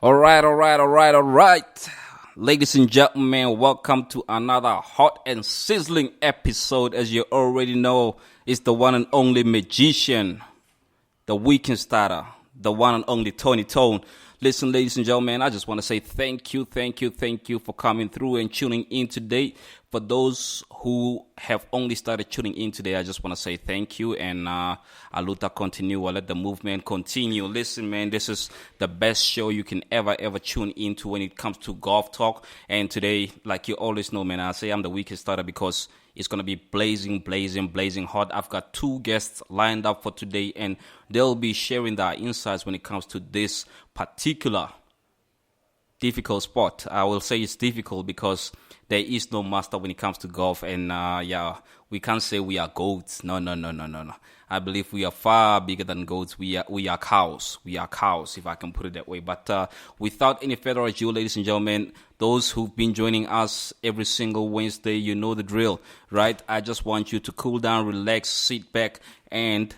All right. Ladies and gentlemen, welcome to another hot and sizzling episode. As you already know, it's the one and only magician, the weekend starter, the one and only Tony Tone. Listen, ladies and gentlemen, I just want to say thank you for coming through and tuning in today. For those who have only started tuning in today, I just want to say thank you and aluta continue, let the movement continue. Listen, man, this is the best show you can ever tune into when it comes to golf talk. And today, like you always know, man, I say I'm the weekend starter because it's going to be blazing hot. I've got two guests lined up for today, and they'll be sharing their insights when it comes to this particular difficult sport. I will say it's difficult because there is no master when it comes to golf, and we can't say we are goats. No. I believe we are far bigger than goats. We are cows. We are cows, if I can put it that way. But without any further ado, ladies and gentlemen, those who've been joining us every single Wednesday, you know the drill, right? I just want you to cool down, relax, sit back, and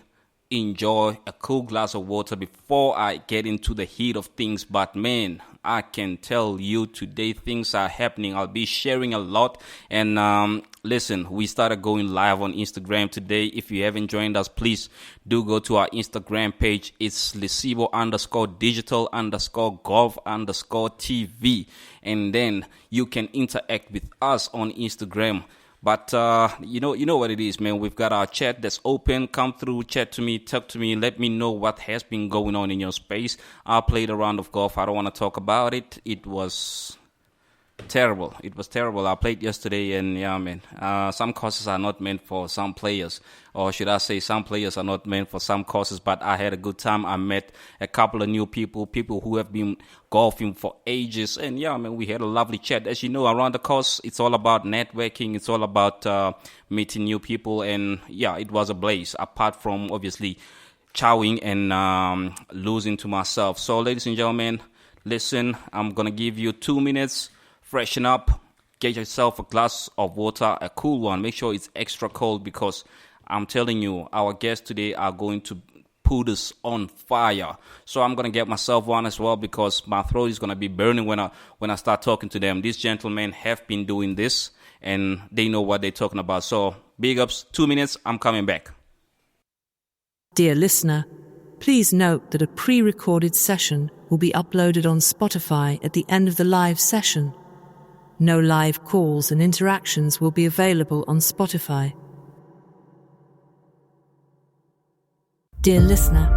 enjoy a cool glass of water before I get into the heat of things. But man, I can tell you today things are happening. I'll be sharing a lot. And listen, we started going live on Instagram today. If you haven't joined us, please do go to our Instagram page. It's Lesibo_digital_golf_TV. And then you can interact with us on Instagram. But you know what it is, man. We've got our chat that's open. Come through, chat to me, talk to me. Let me know what has been going on in your space. I played a round of golf. I don't want to talk about it. It was terrible. I played yesterday, and yeah, man. Some courses are not meant for some players, or should I say, some players are not meant for some courses. But I had a good time. I met a couple of new people who have been golfing for ages, and yeah, man, we had a lovely chat. As you know, around the course, it's all about networking. It's all about meeting new people, and yeah, it was a blaze. Apart from obviously chowing and losing to myself. So, ladies and gentlemen, listen. I'm gonna give you 2 minutes. Freshen up, get yourself a glass of water, a cool one. Make sure it's extra cold because I'm telling you, our guests today are going to put us on fire. So I'm going to get myself one as well because my throat is going to be burning when I start talking to them. These gentlemen have been doing this and they know what they're talking about. So big ups, 2 minutes, I'm coming back. Dear listener, please note that a pre-recorded session will be uploaded on Spotify at the end of the live session. No live calls and interactions will be available on Spotify. Dear listener,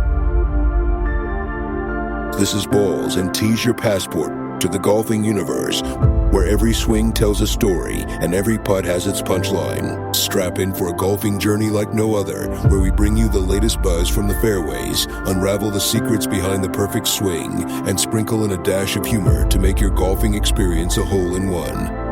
this is Balls and Tease your passport to the golfing universe, where every swing tells a story and every putt has its punchline. Strap in for a golfing journey like no other, where we bring you the latest buzz from the fairways, unravel the secrets behind the perfect swing, and sprinkle in a dash of humor to make your golfing experience a hole-in-one.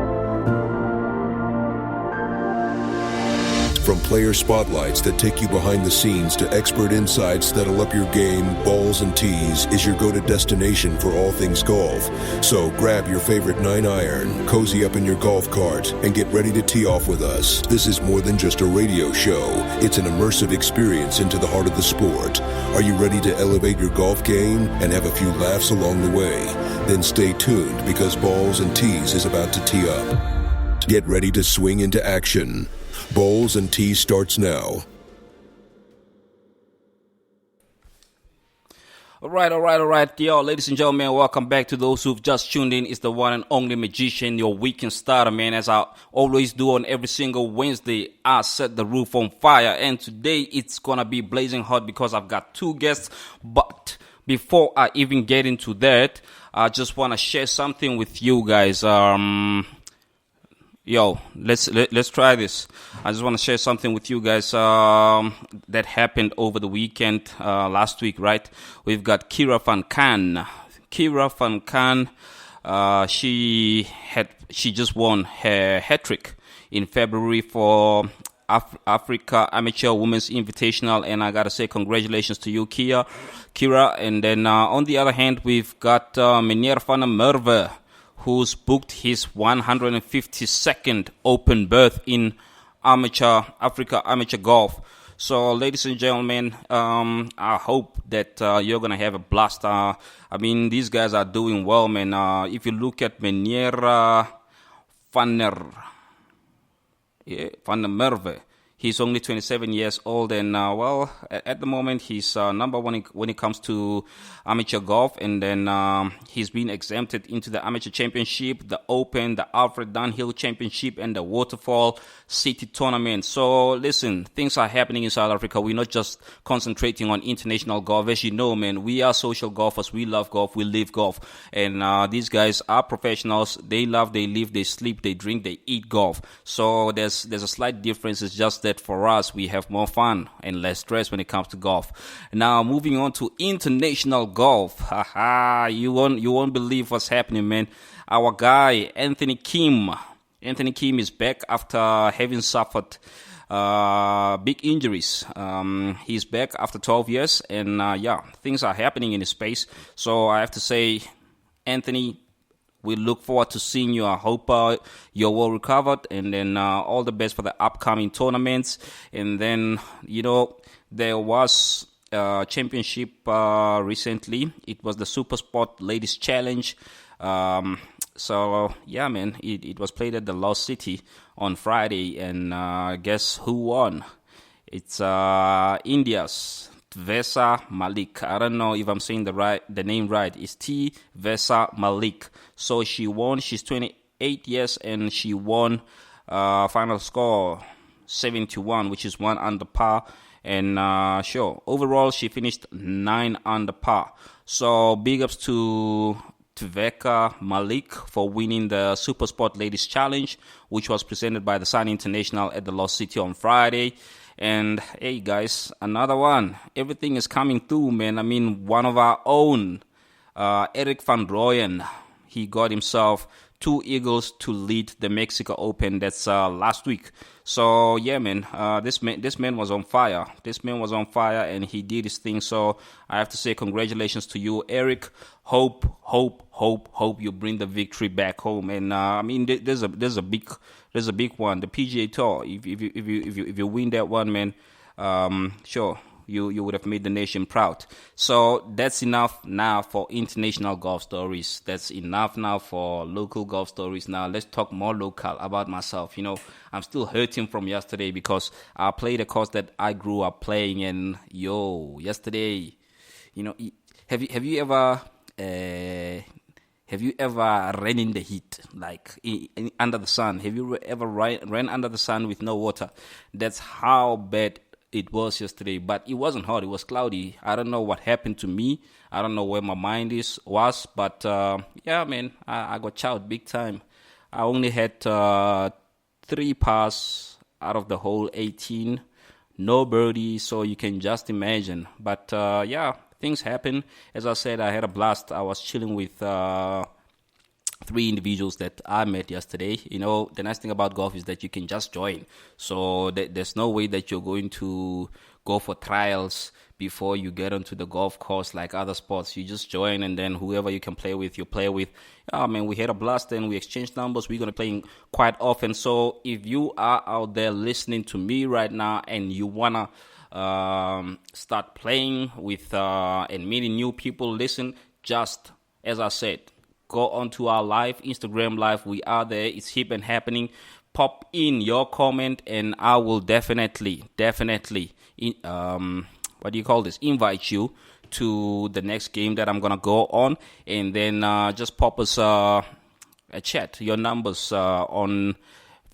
From player spotlights that take you behind the scenes to expert insights that'll up your game, Balls and Tees is your go-to destination for all things golf. So grab your favorite 9-iron, cozy up in your golf cart, and get ready to tee off with us. This is more than just a radio show. It's an immersive experience into the heart of the sport. Are you ready to elevate your golf game and have a few laughs along the way? Then stay tuned because Balls and Tees is about to tee up. Get ready to swing into action. Balls and Tees starts now. All right. Yo, ladies and gentlemen, welcome back to those who've just tuned in. It's the one and only magician, your weekend starter, man. As I always do on every single Wednesday, I set the roof on fire. And today it's going to be blazing hot because I've got two guests. But before I even get into that, I just want to share something with you guys. Yo, let's try this. I just want to share something with you guys that happened over the weekend, last week, right? We've got Kira Van Kan. She just won her hat-trick in February for Africa Amateur Women's Invitational, and I gotta say congratulations to you, Kira. And then on the other hand, we've got Meneer van der Merwe, who's booked his 152nd open berth in Africa Amateur Golf. So, ladies and gentlemen, I hope that you're gonna have a blast. I mean, these guys are doing well, man. If you look at Meneer van der Merwe, he's only 27 years old, and at the moment he's number one when it comes to amateur golf, and then he's been exempted into the amateur championship, the Open, the Alfred Dunhill Championship, and the Waterfall City Tournament. So listen, things are happening in South Africa. We're not just concentrating on international golf. As you know, man, we are social golfers. We love golf. We live golf, and these guys are professionals. They love, they live, they sleep, they drink, they eat golf. So there's a slight difference. It's just that for us, we have more fun and less stress when it comes to golf. Now, moving on to international golf. You won't believe what's happening, man. Our guy, Anthony Kim is back after having suffered big injuries. He's back after 12 years, and things are happening in his space. So I have to say, Anthony, we look forward to seeing you. I hope you're well recovered, and then all the best for the upcoming tournaments. And then, there was a championship recently. It was the Supersport Ladies Challenge. So, yeah, man, it was played at the Lost City on Friday, and guess who won? It's India's Tvesa Malik. I don't know if I'm saying the name right. It's Tvesa Malik. So she won. She's 28 years, and she won final score 71, which is 1 under par. And overall she finished 9 under par. So big ups to Tveka Malik for winning the Supersport Ladies Challenge, which was presented by the Sun International at the Lost City on Friday. And hey guys, another one. Everything is coming through, man. I mean, one of our own, Erik van Rooyen, he got himself 2 eagles to lead the Mexico Open. That's last week. So yeah, man, this man was on fire. This man was on fire, and he did his thing. So I have to say congratulations to you, Eric. Hope you bring the victory back home. And I mean, there's a big one, the PGA Tour. If you win that one, man, you would have made the nation proud. So that's enough now for international golf stories. That's enough now for local golf stories. Now let's talk more local about myself. I'm still hurting from yesterday because I played a course that I grew up playing, and yesterday, have you ever ran in the heat, like under the sun? Have you ever ran under the sun with no water? That's how bad it was yesterday. But it wasn't hot, it was cloudy. I don't know what happened to me. I don't know where my mind was, but man, I got chowed big time. I only had 3 pars out of the whole 18, no birdie, so you can just imagine. But things happen. As I said, I had a blast. I was chilling with 3 individuals that I met yesterday. The nice thing about golf is that you can just join. So there's no way that you're going to go for trials before you get onto the golf course like other sports. You just join, and then whoever you can play with, you play with. Man, we had a blast, and we exchanged numbers. We're going to play quite often. So if you are out there listening to me right now and you want to start playing with and meeting new people, listen, just as I said, go onto our live, Instagram live. We are there. It's hip and happening. Pop in your comment, and I will definitely invite you to the next game that I'm gonna go on, and then just pop us a chat, your numbers on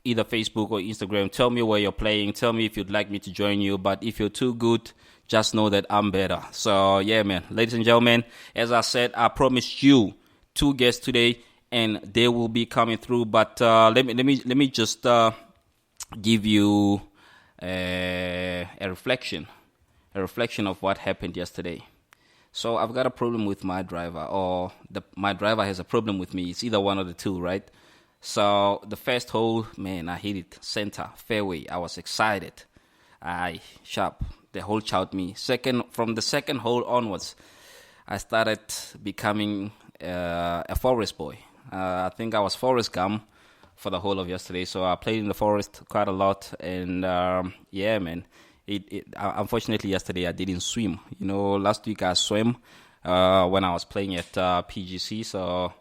either Facebook or Instagram. Tell me where you're playing. Tell me if you'd like me to join you. But if you're too good, just know that I'm better. So yeah, man, ladies and gentlemen, as I said, I promised you 2 guests today, and they will be coming through. But let me just give you a reflection of what happened yesterday. So I've got a problem with my driver, or my driver has a problem with me. It's either one of the two, right? So the first hole, man, I hit it center fairway. I was excited. Sharp. The hole chowed me. From the second hole onwards, I started becoming a forest boy. I think I was Forrest Gump for the whole of yesterday. So I played in the forest quite a lot, and yeah, man, Unfortunately, yesterday I didn't swim. Last week I swam when I was playing at PGC, so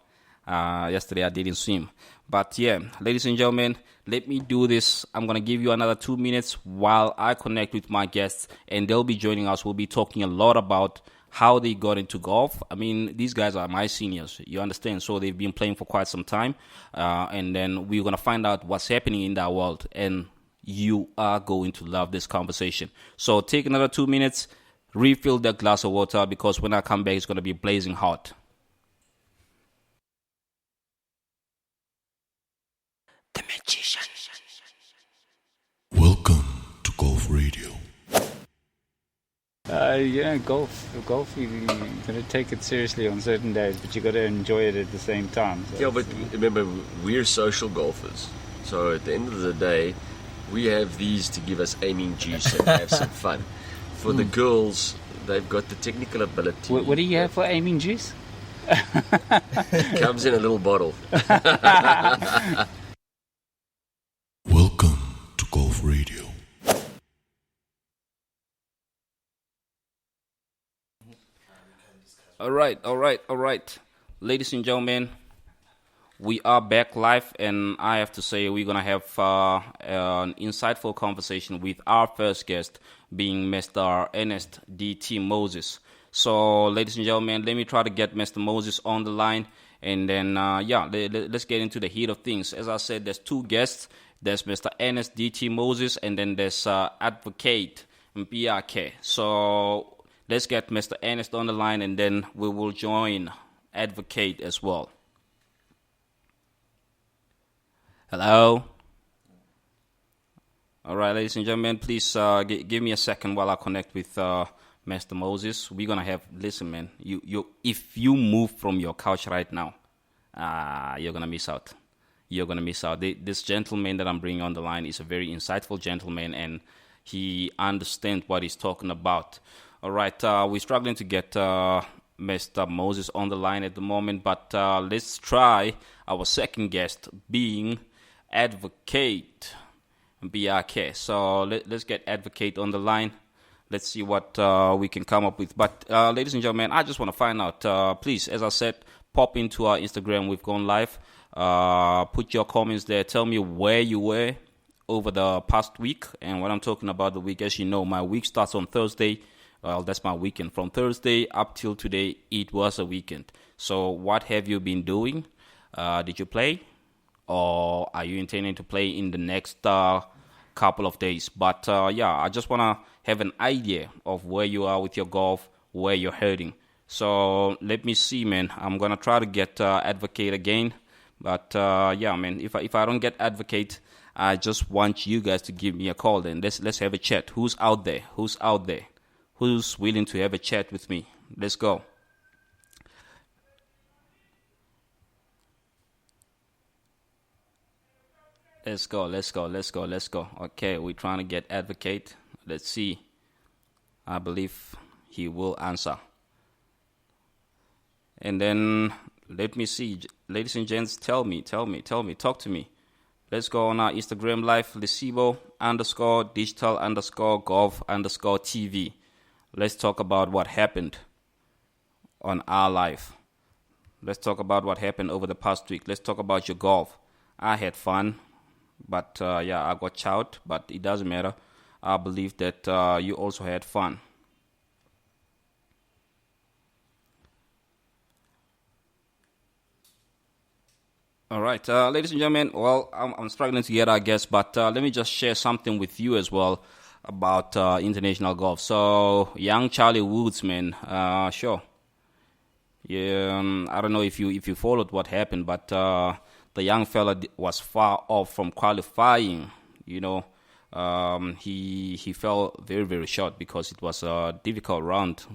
yesterday I didn't swim. But yeah, ladies and gentlemen, let me do this. I'm going to give you another 2 minutes while I connect with my guests, and they'll be joining us. We'll be talking a lot about how they got into golf. I mean, these guys are my seniors, you understand? So they've been playing for quite some time, and then we're going to find out what's happening in that world, and you are going to love this conversation. So take another 2 minutes, refill that glass of water, because when I come back, it's going to be blazing hot. The Magician. Welcome to Golf Radio. Golf. You got to take it seriously on certain days, but you got to enjoy it at the same time. So yeah, but remember, we're social golfers. So at the end of the day, we have these to give us aiming juice and have some fun. For the girls, they've got the technical ability. What do you have for aiming juice? Comes in a little bottle. Welcome to Golf Radio. All right. Ladies and gentlemen, we are back live, and I have to say we're going to have an insightful conversation with our first guest, being Mr. Ernest D.T. Moses. So, ladies and gentlemen, let me try to get Mr. Moses on the line, and then, let's get into the heat of things. As I said, there's two guests. There's Mr. Ernest D.T. Moses, and then there's Advocate Mpiake. So let's get Mr. Ernest on the line, and then we will join Advocate as well. Hello? All right, ladies and gentlemen, please give me a second while I connect with Mr. Moses. We're going to have, listen, man, if you move from your couch right now, you're going to miss out. You're going to miss out. This gentleman that I'm bringing on the line is a very insightful gentleman, and he understands what he's talking about. All right, we're struggling to get Mr. Moses on the line at the moment, but let's try our second guest, being Advocate BRK. So let's get Advocate on the line. Let's see what we can come up with. But ladies and gentlemen, I just want to find out, please, as I said, pop into our Instagram. We've gone live. Put your comments there. Tell me where you were over the past week. And when I'm talking about the week, as you know, my week starts on Thursday. Well, that's my weekend. From Thursday up till today, it was a weekend. So what have you been doing? Did you play? Or are you intending to play in the next couple of days? But I just want to have an idea of where you are with your golf, where you're heading. So let me see, man. I'm going to try to get Advocate again. But man, if I don't get Advocate, I just want you guys to give me a call. Then let's have a chat. Who's out there? Who's willing to have a chat with me? Let's go. Let's go. Okay, we're trying to get Advocate. Let's see. I believe he will answer. And then let me see. Ladies and gents, tell me. Talk to me. Let's go on our Instagram live, Lesibo_digital_golf_TV. Let's talk about what happened on our live. Let's talk about what happened over the past week. Let's talk about your golf. I had fun, but I got chowed, but it doesn't matter. I believe that you also had fun. All right, ladies and gentlemen, well, I'm struggling to get our guests, but let me just share something with you as well about international golf. So, young Charlie Woods, man, sure. Yeah, I don't know if you followed what happened, but the young fella was far off from qualifying. You know, he fell very, very short because it was a difficult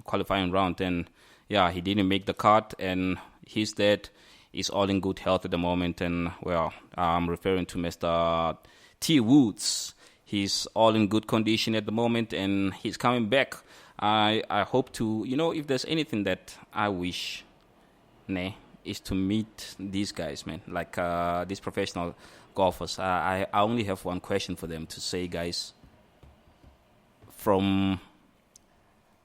qualifying round, and he didn't make the cut, and his dad is all in good health at the moment, and well, I'm referring to Mr. T. Woods. He's all in good condition at the moment, and he's coming back. I hope to, if there's anything that I wish, is to meet these guys, man, like these professional golfers. I only have one question for them to say, guys. from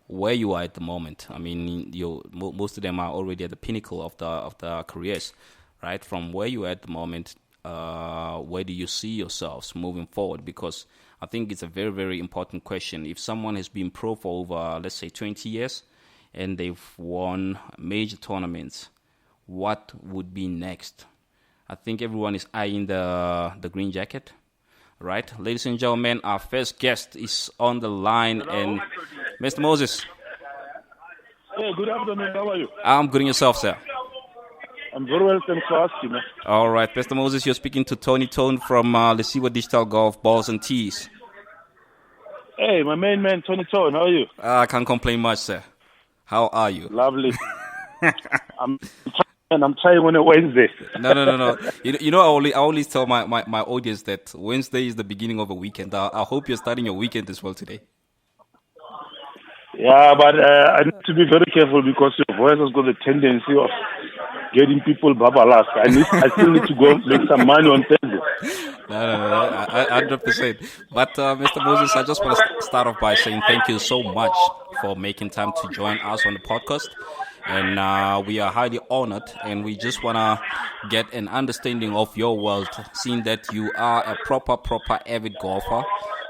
where you are at the moment. I mean, most of them are already at the pinnacle of the careers, right? From where you are at the moment, where do you see yourselves moving forward? Because I think it's a very, very important question. If someone has been pro for over, let's say, 20 years, and they've won major tournaments, what would be next? I think everyone is eyeing the green jacket, right? Ladies and gentlemen, our first guest is on the line. Hello. And Mr. Moses. Hey, good afternoon. How are you? I'm good, and yourself, sir? I'm very well, thanks for asking. Man. All right, Mr. Moses, you're speaking to Tony Tone from Lesiwa Digital Golf, Balls and Tees. Hey, my main man, Tony Tone. How are you? I can't complain much, sir. How are you? Lovely. I'm trying on a Wednesday. No. You know, I always tell my audience that Wednesday is the beginning of a weekend. I hope you're starting your weekend as well today. Yeah, but I need to be very careful because your voice has got the tendency of getting people babalas. I still need to go make some money on Thursday. No, 100%. But Mr. Moses, I just want to start off by saying thank you so much for making time to join us on the podcast. And we are highly honored, and we just want to get an understanding of your world, seeing that you are a proper avid golfer.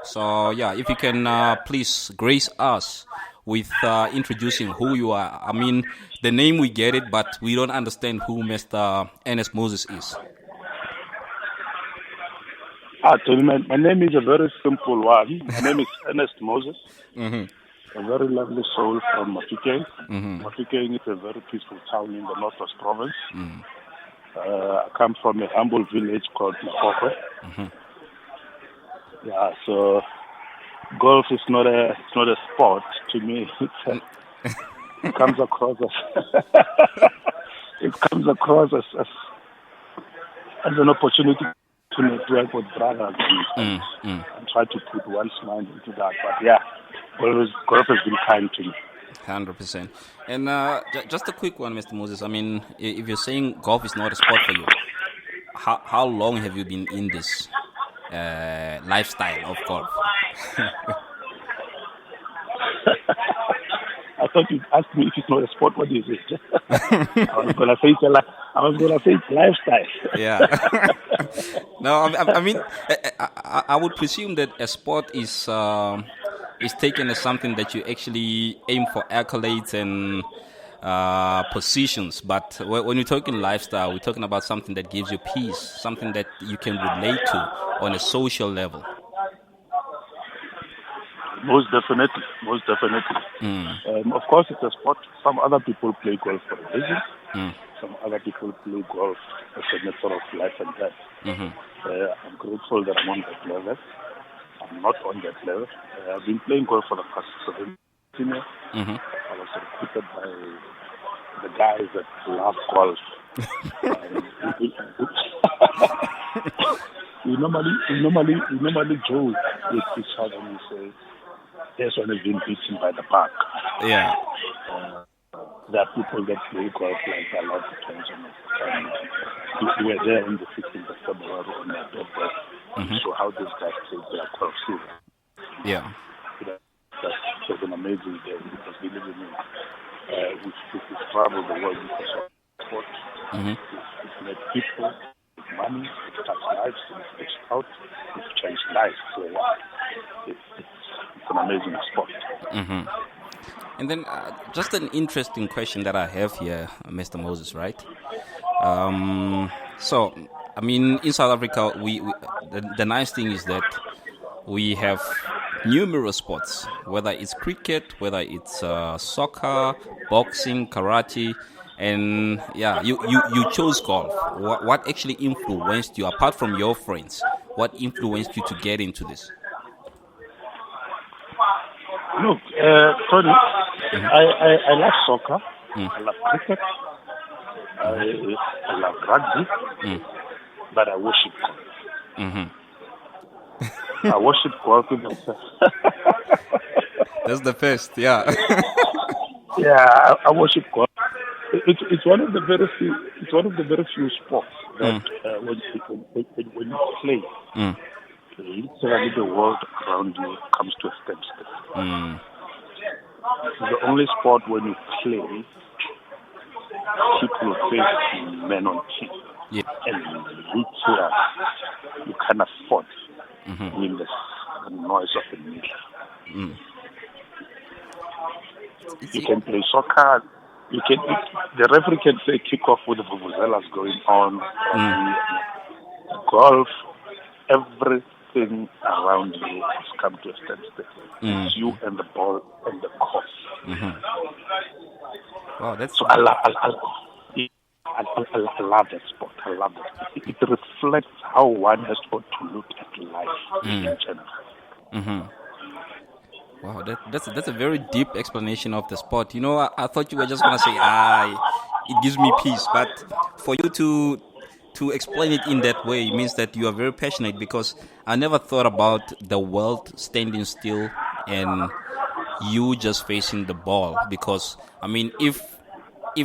So, yeah, if you can please grace us with introducing who you are. I mean, the name we get it, but we don't understand who Mr. Ernest Moses is. Tony, my name is a very simple one. My name is Ernest Moses. Mm-hmm. A very lovely soul from Mafeking. Mm-hmm. Mafeking is a very peaceful town in the Northwest Province. Mm-hmm. I come from a humble village called Makokwe. Mm-hmm. Yeah, so golf is not a sport to me. It comes across as an opportunity to network with brothers and try to put one's mind into that. But yeah, golf has been kind to me. 100%. And just a quick one, Mr. Moses. I mean, if you're saying golf is not a sport for you, how long have you been in this lifestyle of golf? I thought you'd ask me if it's not a sport. What is it? I was gonna say it's lifestyle. Yeah. No, I mean, I would presume that a sport is taken as something that you actually aim for accolades and positions. But when you're talking lifestyle, we're talking about something that gives you peace, something that you can relate to on a social level. Most definitely. Of course, it's a sport. Some other people play golf for a reason. Some other people play golf as a matter of life and death. Mm-hmm. I'm grateful that I'm on that level. I'm not on that level. I've been playing golf for the past 17 years. Mm-hmm. I was recruited by the guys that love golf. we normally joke with each other and we say, "This one has been beaten by the park." Yeah. There are people that play golf like a lot of times. We were there on the 16th of February on their birthday. Mm-hmm. So how these guys play their golf season. Yeah. That was an amazing day because we live in we've traveled the world because of sport. Mm-hmm. We've met people with money, we've touched lives, we've reached out, we've changed lives. So it's an amazing sport. Mm-hmm. And then just an interesting question that I have here, Mr. Moses, right? So, I mean, in South Africa, the nice thing is that we have numerous sports, whether it's cricket, whether it's soccer, boxing, karate, and yeah, you chose golf. What actually influenced you, apart from your friends? What influenced you to get into this? Look, Tony, I love soccer, I love cricket, I love rugby, but I worship golf. Mm-hmm. I worship golf in myself. That's the first, yeah. Yeah, I worship golf. It's one of the very few. It's one of the very few sports that when you play, literally the world around you comes to a standstill. It's the only sport when you play, people face men on team. Yeah. And literally, you can afford with the noise of the media. You can play soccer. The referee can say kick off with the vuvuzelas going on. Golf, everything around you has come to a standstill. It's you and the ball and the course. Wow, that's so I love that sport. I love it. It reflects how one has got to look at life in general. Wow, that's a very deep explanation of the sport. You know, I thought you were just gonna say, it gives me peace. But for you to explain it in that way means that you are very passionate, because I never thought about the world standing still and you just facing the ball. Because I mean, if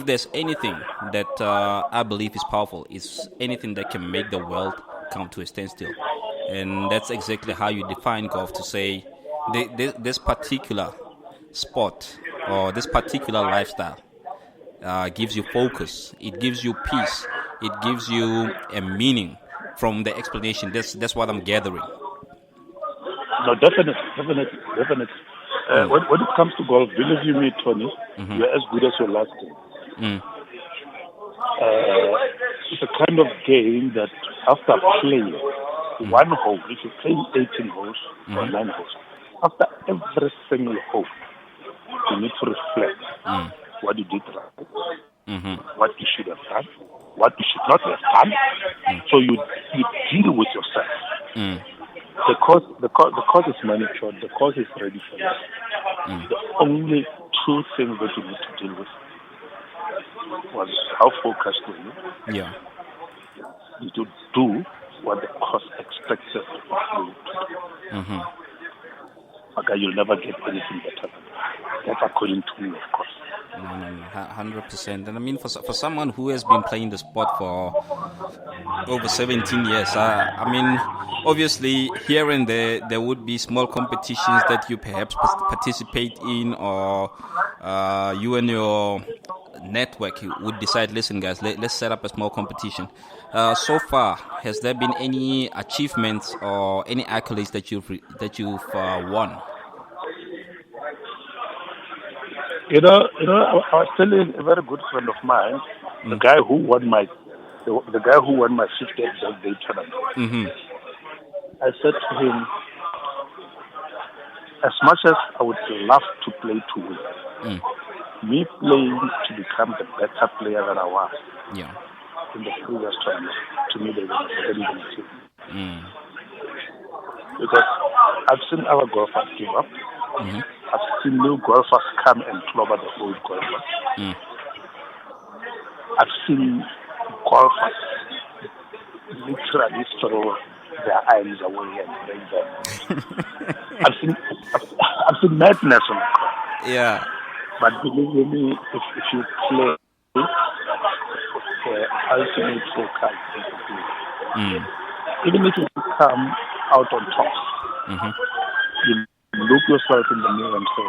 there's anything that I believe is powerful, it's anything that can make the world come to a standstill, and that's exactly how you define golf, to say this particular sport or this particular lifestyle gives you focus, it gives you peace, it gives you a meaning from the explanation. That's what I'm gathering. No, definitely. When it comes to golf, believe you me, Tony, you're as good as your last game. It's a kind of game that after playing one hole, if you're playing 18 holes or 9 holes, after every single hole, you need to reflect what you did right, what you should have done, what you should not have done. So you deal with yourself. The course is manicured, the course is ready for you. The only two things that you need to deal with was how focused were you? Yeah. You to do what the course expects you to do. Okay, you'll never get anything better than that. That's according to me, of course. No, 100%. And I mean, for someone who has been playing the sport for over 17 years, I mean, obviously here and there would be small competitions that you perhaps participate in, or you and your network would decide, listen guys, let's set up a small competition. So far, has there been any achievements or any accolades that you've won? You know, I was telling a very good friend of mine, the guy who won my 50th birthday tournament. I said to him, as much as I would love to play to win, me playing to become the better player that I was in the previous tournament, to me, they were very team. Because I've seen our golfers give up. I've seen new golfers come and clobber the old golfers. I've seen golfers literally throw their eyes away and break them. I've seen madness on the court. Yeah. But believe me, if you play ultimate focus, even if you come out on top, you look yourself in the mirror and say,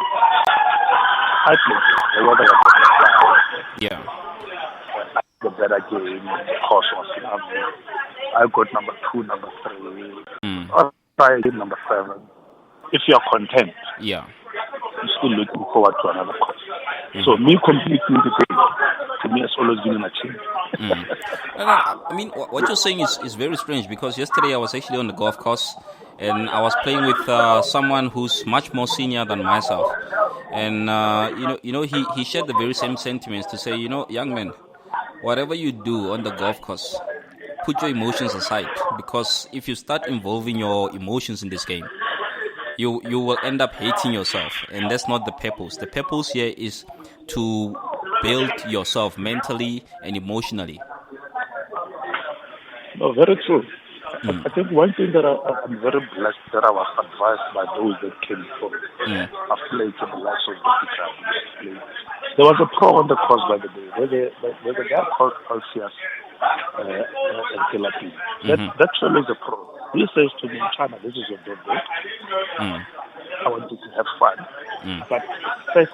I played the weather was the better game, the course was lovely. I got number 2, number 3, or I did number 7. If you are content, you're still looking forward to another course. So me completing the game, to me, has always been an achievement. I mean, what you're saying is very strange, because yesterday I was actually on the golf course and I was playing with someone who's much more senior than myself, and he shared the very same sentiments, to say, young man, whatever you do on the golf course, put your emotions aside, because if you start involving your emotions in this game, you will end up hating yourself, and that's not the purpose. The purpose here is to build yourself mentally and emotionally. No, very true. I think one thing that I'm very blessed that I was advised by those that came from a play to the last of the picture. There was a pro on the course by the way, where the guy called Alcias Kelapi. That fellow is a pro. He says to me, China, this is your birthday. I want you to have fun. But first,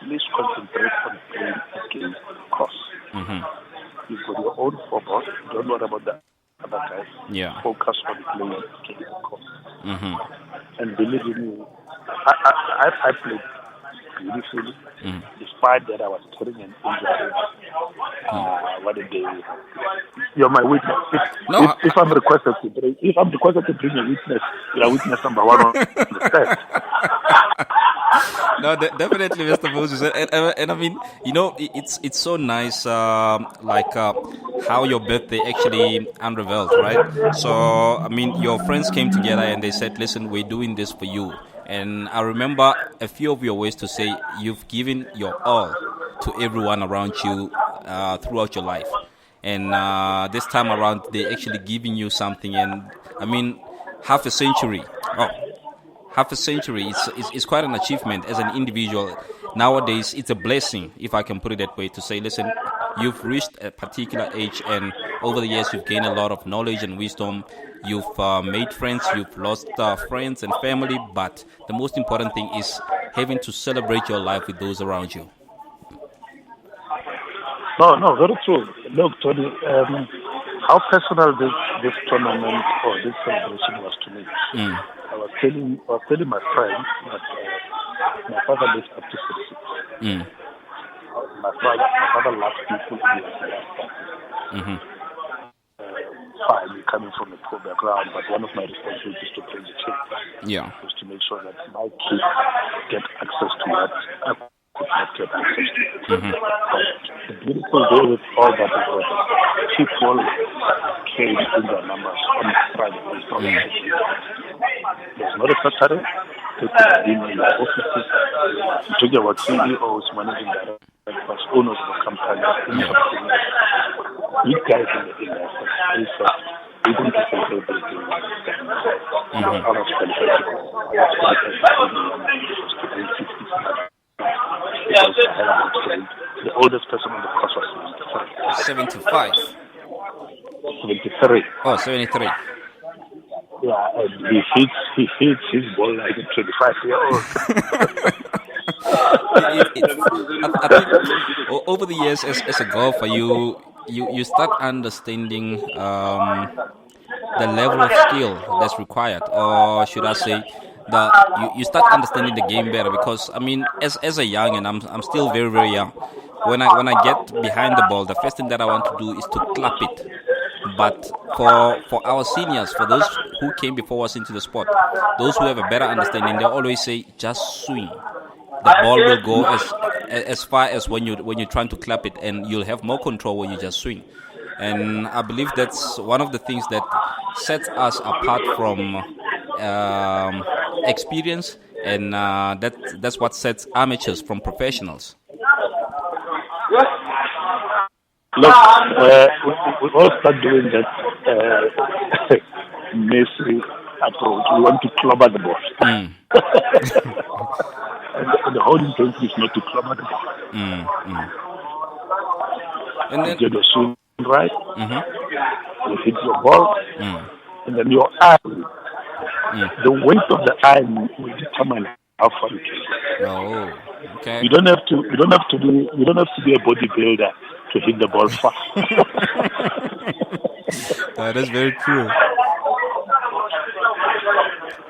please concentrate on playing against Cross. You've got your own football. Don't worry about the other guys. Yeah. Focus on playing against Cross. And believe me, I played beautifully, despite that I was carrying an injury. What a day! You're my witness. If I'm requested to bring, a witness, you're witness number one on the test. No, definitely, Mr. Moses, and I mean, you know, it's so nice, how your birthday actually unraveled, right? So, I mean, your friends came together and they said, "Listen, we're doing this for you." And I remember a few of your ways to say you've given your all to everyone around you throughout your life. And this time around, they're actually giving you something. And I mean, half a century is quite an achievement as an individual. Nowadays, it's a blessing, if I can put it that way, to say, listen, you've reached a particular age, and over the years, you've gained a lot of knowledge and wisdom. You've made friends, you've lost friends and family, but the most important thing is having to celebrate your life with those around you. No, very true. Look, Tony, how personal this tournament or this celebration was to me. I was telling my friends that my father lived up to 66. My father loved people in his life. Fine, coming from a poor background, but one of my responsibilities to play the team was to make sure that my kids get access to what I could not get access to. But the beautiful day with all that is that people came in their numbers on Friday. There's not a Saturday. People have been in their offices. We're talking about CEOs, managing directors, owners of the company. You guys in the office, we going to celebrate this day. I was celebrating. The oldest person on the course was 75. 73. Oh, 73. Yeah, and he hits his ball like a 25-year-old. I think over the years as a golfer, you start understanding the level of skill that's required, or should I say, you start understanding the game better. Because I mean, as a young, and I'm still very, very young, when I get behind the ball, the first thing that I want to do is to clap it. But for our seniors, for those who came before us into the sport, those who have a better understanding, they always say, just swing. The ball will go as far as when you're trying to clap it, and you'll have more control when you just swing. And I believe that's one of the things that sets us apart from experience, and that's what sets amateurs from professionals. Look, we all start doing that Messi approach. We want to clobber the ball. And the whole intention is not to clobber the ball. And then, you get your swing right, you hit your ball, and then your eye, the weight of the eye will determine how far you can go. Oh, okay. You don't have to be a bodybuilder to hit the ball far. That is very true.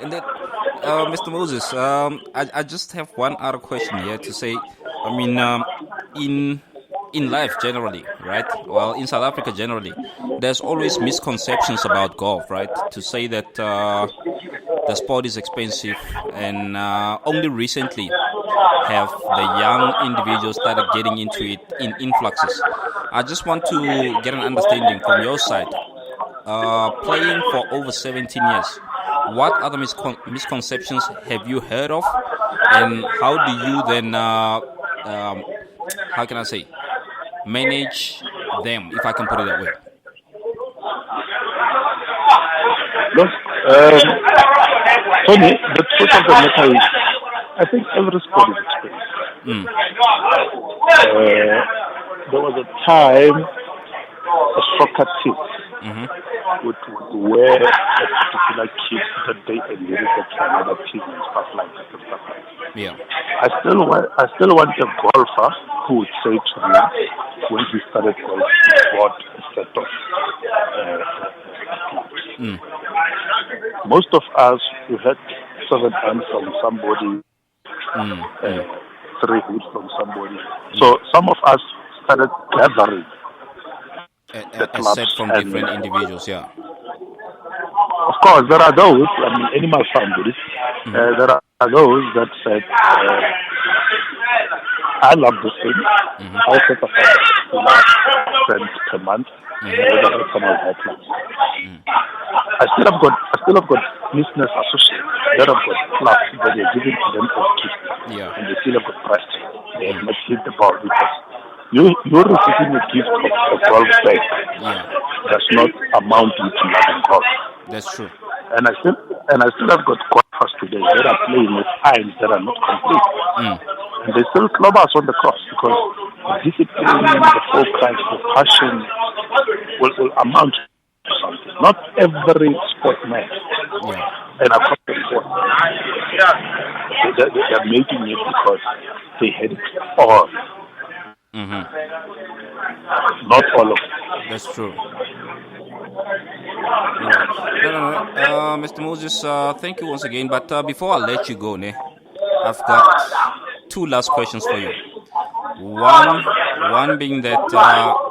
And then, Mr. Moses, I just have one other question here to say. I mean, in life generally, right? Well, in South Africa generally, there's always misconceptions about golf, right? To say that the sport is expensive, and only recently have the young individuals started getting into it in influxes. I just want to get an understanding from your side. Playing for over 17 years, what other misconceptions have you heard of, and how do you then, how can I say, manage them, if I can put it that way? Look, Tony, the truth of the matter is, I think every sport is expensive. There was a time a soccer team would wear a particular kit that they inherited from another team and stuff like that and stuff like that. Yeah. I still want a golfer who would say to me when he started golf, he bought a set of Most of us, we had 7 hands from somebody, 3 hoods from somebody. So some of us started gathering A set from different individuals, yeah. Of course, there are those, animal families, there are those that said, I love this thing. I'll set aside $1 per month. I still have got business associates that have got clubs that they're giving to them as gifts. Yeah. And they still have got price. They have not hit the ball because you're receiving a gift of a golf bag. Yeah. Does not amount to loving golf. That's true. And I still have got golfers today that are playing with irons that are not complete. And they still club us on the course because the discipline, the focus, the passion will amount to something. Not every sportman, and across the board, they're making it because they had it all. Not all of it. That's true. Right. No. Mr. Moses, thank you once again. But before I let you go, I've got 2 last questions for you. One being that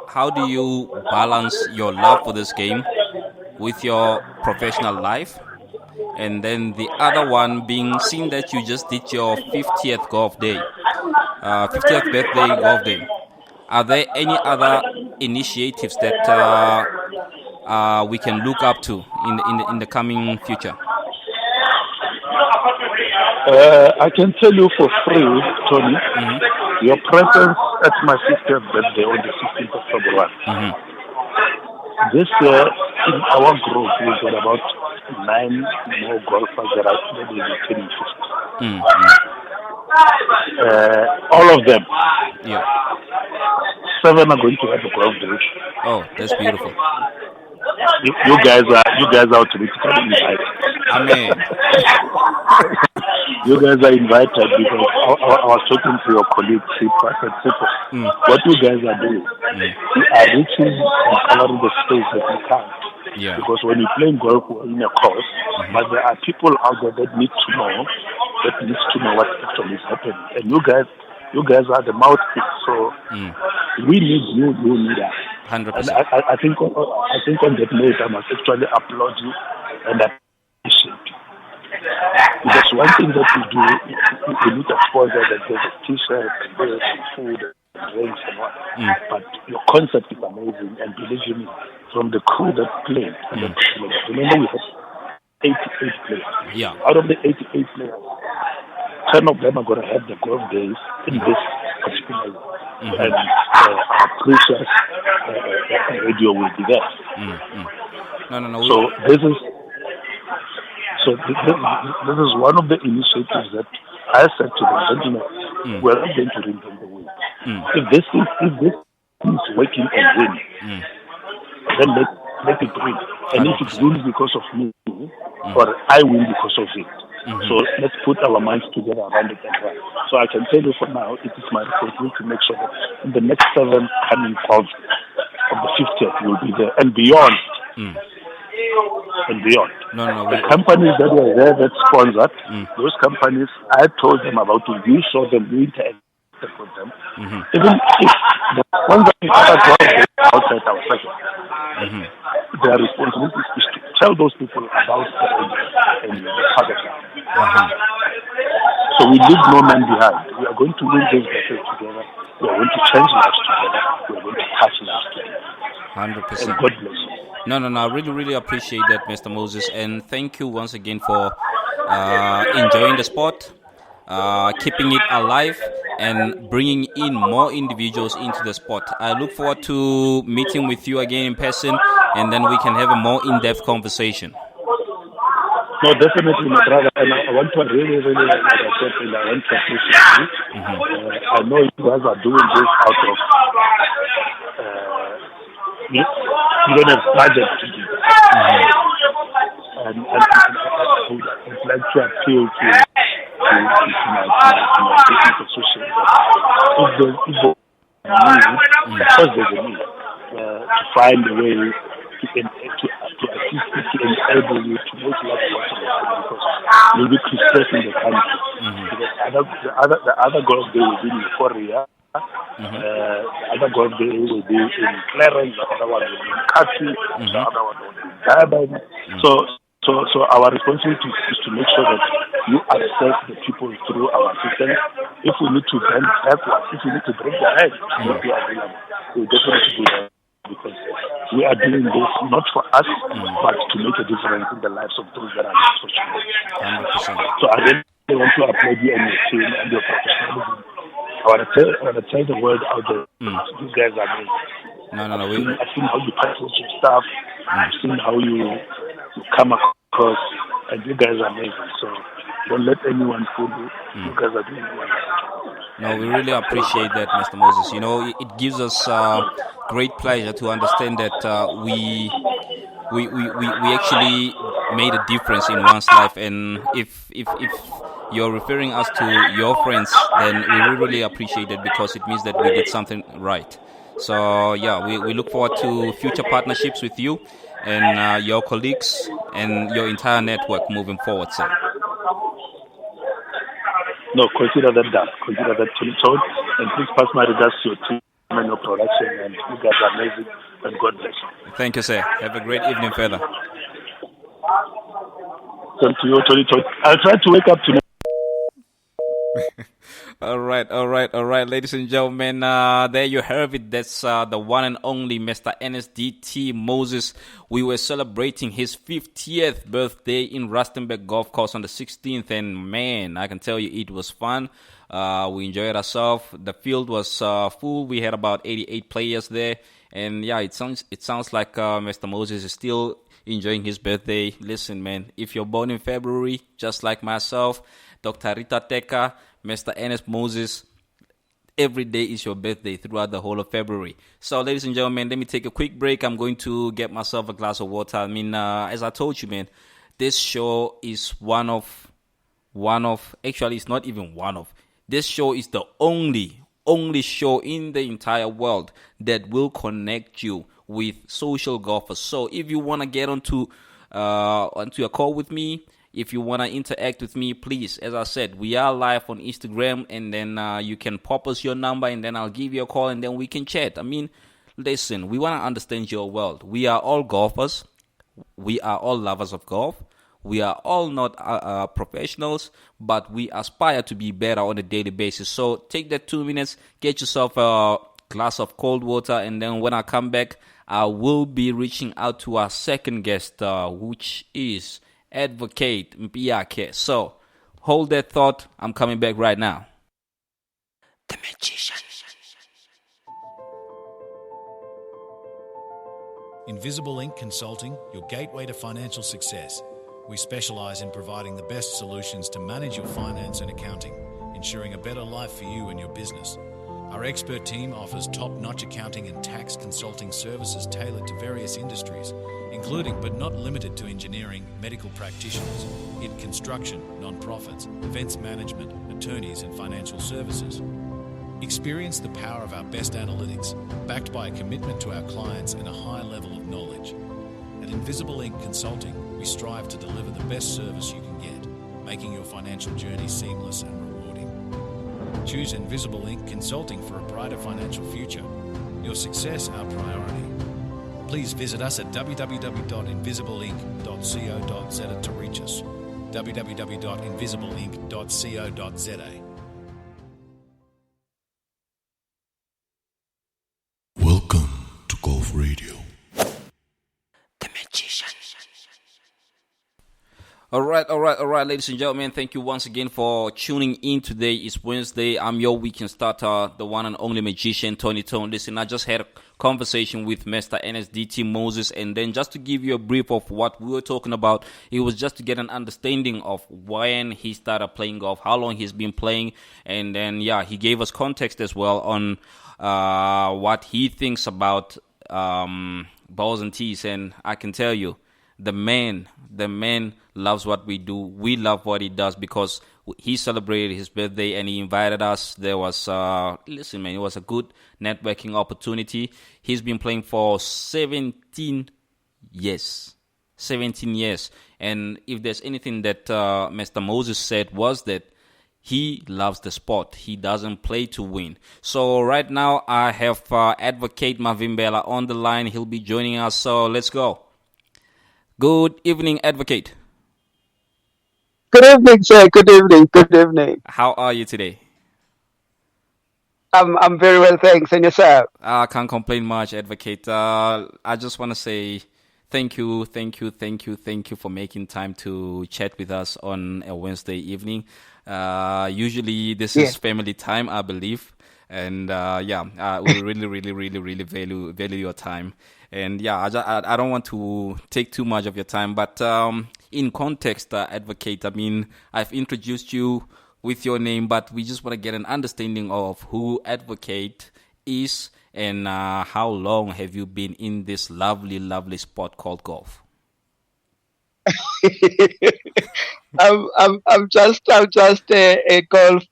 how do you balance your love for this game with your professional life? And then the other one being, seeing that you just did your 50th golf day, 50th birthday golf day. Are there any other initiatives that we can look up to in the coming future? I can tell you for free, Tony, your presence at my 50th birthday on the 16th of February. This year, in our group, we've got about 9 more golfers that will be turning 50. All of them. Yeah. 7 are going to have a golf day. Oh, that's beautiful. You guys are automatically invited. Amen. You guys are invited because I was talking to your colleague, Sipa. I said, what you guys are doing, you are reaching and covering the space that you can't. Yeah. Because when you're playing golf in a course, but there are people out there that need to know what actually is happening. And you guys are the mouthpiece. So we need you need us. 100%. And I think on that note, I must actually applaud you and appreciate you. Because one thing that we do, we look at sponsors that there's a t-shirt, there's food, drinks and what. But your concept is amazing, and believe me, from the crew that played, remember we had 88 players. Yeah. Out of the 88 players, 10 of them are going to have the golf days in this particular year. And our precious radio will be there. No. So this is one of the initiatives that I said to them, gentlemen, we're not going to reinvent the wheel. If this is working and winning, then let it win. And if it wins because of me, or I win because of it. So let's put our minds together around it and run. So I can tell you for now, it is my responsibility to make sure that in the next 7 coming calls of the 50th will be there and beyond. And beyond. No. The companies that were there that sponsored, those companies, I told them about it. We saw them, we interacted with them. Even if the sponsoring other jobs outside our sector, their responsibility is to tell those people about the project. So we leave no man behind. We are going to win this battle together. We are going to change lives together. We are going to touch lives together. 100%. And God bless you. No. I really appreciate that, Mr. Moses, and thank you once again for enjoying the sport, keeping it alive, and bringing in more individuals into the sport. I look forward to meeting with you again in person, and then we can have a more in-depth conversation. No, definitely, my brother. And I want to really, like I said, I want to appreciate you. I know you guys are doing this out of you don't have budget to do this. And I would like to appeal to my business associates that if there's a need, because there's a need, to find a way to assist you, to enable you to make life possible, because you'll be stressing the country. Because the other golf day will be in Korea. The other golf day will be in Clarence, the other one will be in Kati, the other one will be in Durban. So our responsibility is to make sure that you access the people through our system. If we need to bend backwards, if we need to break the head, we'll be available. We'll definitely do that, because we are doing this not for us, but to make a difference in the lives of those that are less fortunate. 100%. So I really want to applaud you and your team and your professionalism. I want to tell the world out there, you guys are amazing. I've seen how you package your stuff. I've seen how you come across, and you guys are amazing. So don't let anyone fool you. You guys are doing wonderful. No, we really appreciate that, Mr. Moses. You know, it gives us great pleasure to understand that we actually made a difference in one's life, and if you're referring us to your friends, then we really appreciate it, because it means that we did something right. So yeah, we look forward to future partnerships with you and your colleagues and your entire network moving forward, sir. No, consider that done. Consider that told, and please pass my regards to your team and your production, and you guys are amazing, and God bless you. Thank you, sir. Have a great evening further. Thank you, Tony. I'll try to wake up tonight. All right, ladies and gentlemen, there you have it. That's the one and only Mr. NSDT Moses. We were celebrating his 50th birthday in Rustenburg Golf Course on the 16th, and man, I can tell you it was fun. We enjoyed ourselves. The field was full. We had about 88 players there, and yeah, it sounds like Mr. Moses is still enjoying his birthday. Listen, man, if you're born in February, just like myself, Dr. Rita Teka, Mr. Ernest Moses, every day is your birthday throughout the whole of February. So, ladies and gentlemen, let me take a quick break. I'm going to get myself a glass of water. I mean, as I told you, man, this show is actually, it's not even one of. This show is the only show in the entire world that will connect you with social golfers. So, if you want to get onto a call with me, if you want to interact with me, please, as I said, we are live on Instagram, and then you can pop us your number, and then I'll give you a call, and then we can chat. I mean, listen, we want to understand your world. We are all golfers. We are all lovers of golf. We are all not professionals, but we aspire to be better on a daily basis. So take that 2 minutes, get yourself a glass of cold water, and then when I come back, I will be reaching out to our second guest, which is Advocate Mpiake. So, hold that thought. I'm coming back right now. The Magician. Invisible Ink Consulting, your gateway to financial success. We specialize in providing the best solutions to manage your finance and accounting, ensuring a better life for you and your business. Our expert team offers top-notch accounting and tax consulting services tailored to various industries, including but not limited to engineering, medical practitioners, in construction, non-profits, events management, attorneys and financial services. Experience the power of our best analytics, backed by a commitment to our clients and a high level of knowledge. At Invisible Ink Consulting, we strive to deliver the best service you can get, making your financial journey seamless and rewarding. Choose Invisible Ink Consulting for a brighter financial future. Your success our priority. Please visit us at www.invisibleinc.co.za to reach us. www.invisibleinc.co.za. Welcome to Golf Radio. The Magician. All right, ladies and gentlemen. Thank you once again for tuning in. Today is Wednesday. I'm your weekend starter, the one and only Magician, Tony Tone. Listen, I just had a conversation with Mr. NSDT Moses, and then just to give you a brief of what we were talking about, it was just to get an understanding of when he started playing golf, how long he's been playing, and then, yeah, he gave us context as well on what he thinks about balls and tees, and I can tell you, the man loves what we do. We love what he does because he celebrated his birthday and he invited us. There was, listen, man, it was a good networking opportunity. He's been playing for 17 years. 17 years. And if there's anything that Mr. Moses said was that he loves the sport. He doesn't play to win. So right now I have Advocate Mavimbela on the line. He'll be joining us. So let's go. Good evening, Advocate. Good evening, sir. Good evening. Good evening. How are you today? I'm very well, thanks. And yourself? I can't complain much, Advocate. I just want to say thank you for making time to chat with us on a Wednesday evening. Usually this is family time, I believe. And we really value your time. And I don't want to take too much of your time, but in context, Advocate, I mean, I've introduced you with your name, but we just want to get an understanding of who Advocate is and how long have you been in this lovely sport called golf? I'm just a golf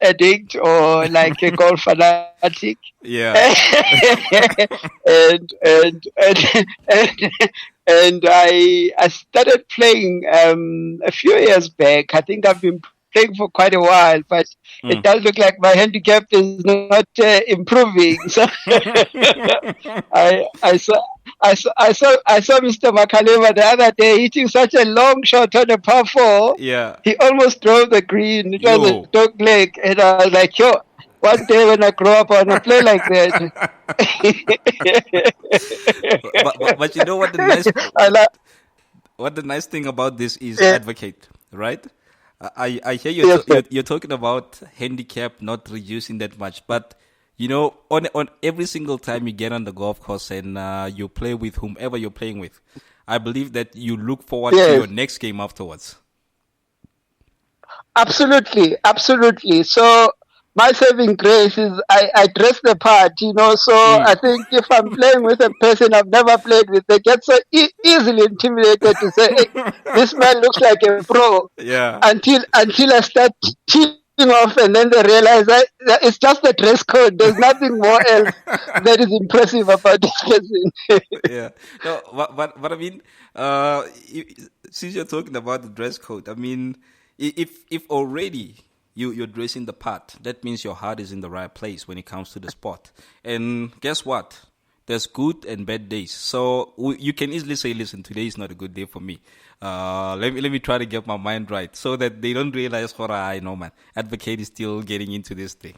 addict or like a golf fanatic. Yeah. and I started playing a few years back. I think I've been playing for quite a while, but it does look like my handicap is not improving. So I saw Mr. Makaleva the other day hitting such a long shot on a par 4. Yeah. He almost drove the green. It was a dog leg. And I was like, yo, one day when I grow up, I want to play like that. but you know what the nice thing about this is, Advocate, right? I hear you're talking about handicap not reducing that much, but you know, on every single time you get on the golf course and you play with whomever you're playing with, I believe that you look forward to your next game afterwards. Absolutely. So my saving grace is I dress the part, you know, so I think if I'm playing with a person I've never played with, they get so easily intimidated to say, hey, this man looks like a pro. Yeah. Until I start teaching off and then they realize that it's just the dress code. There's nothing more else that is impressive about this person. Yeah. No, but I mean, since you're talking about the dress code, I mean, if already you're dressing the part, that means your heart is in the right place when it comes to the sport. And guess what? There's good and bad days. So you can easily say, listen, today is not a good day for me. Let me try to get my mind right so that they don't realize what I know, man. Advocate is still getting into this thing.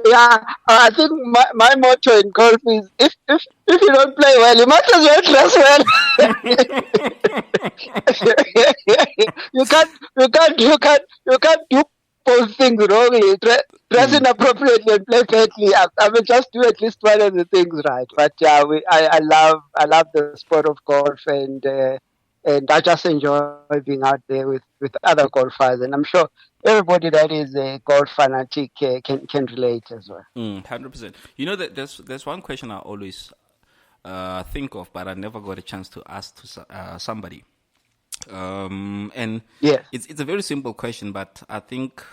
Yeah, I think my motto in golf is if you don't play well, you might as well dress well. you can't do both things wrongly. Dress inappropriately and play badly. I mean, just do at least one of the things right. But yeah, I love the sport of golf, and I just enjoy being out there with other golfers, and I'm sure everybody that is a golf fanatic can relate as well. 100%. You know that there's one question I always think of, but I never got a chance to ask to somebody. And it's a very simple question, but I think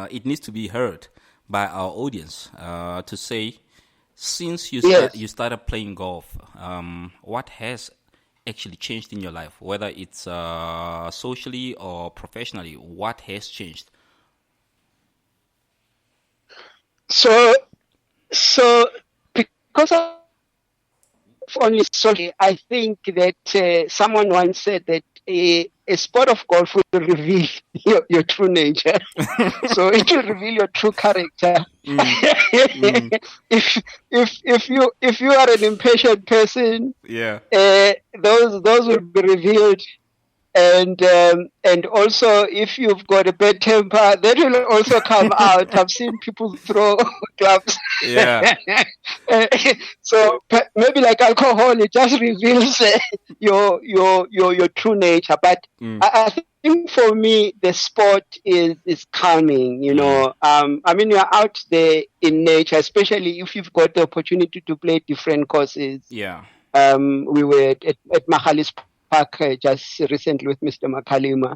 it needs to be heard by our audience to say, since you started playing golf, what has actually changed in your life, whether it's socially or professionally? What has changed? So because of only socially, I think that someone once said that a sport of golf will reveal your true nature. So it will reveal your true character. If you are an impatient person, those will be revealed. And also if you've got a bad temper, that will also come out. I've seen people throw clubs. Yeah. So maybe like alcohol, it just reveals your true nature. But I think for me, the sport is calming. I mean, you're out there in nature, especially if you've got the opportunity to play different courses. Yeah. We were at Mahalis Park just recently with Mr. Makalima.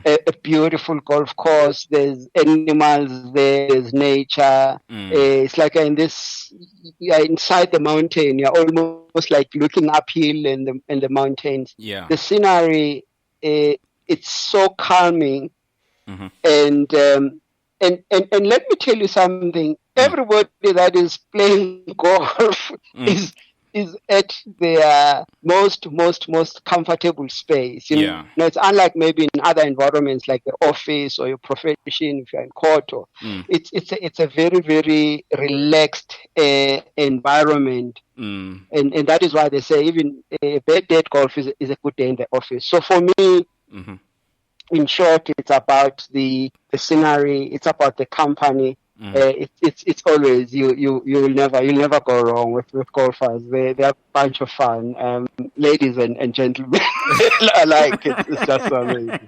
A beautiful golf course. There's animals there. There's nature. It's like you're inside the mountain. You're almost like looking uphill in the mountains. Yeah. The scenery, it's so calming. And let me tell you something. Everybody that is playing golf is at their most comfortable space. It's unlike maybe in other environments like the office or your profession, if you're in court. It's a very, very relaxed environment. And that is why they say even a bad day at golf is a good day in the office. So for me, in short, it's about the scenery, it's about the company. It's always you'll never go wrong with golfers. They're a bunch of fun, ladies and gentlemen alike. It's just so amazing.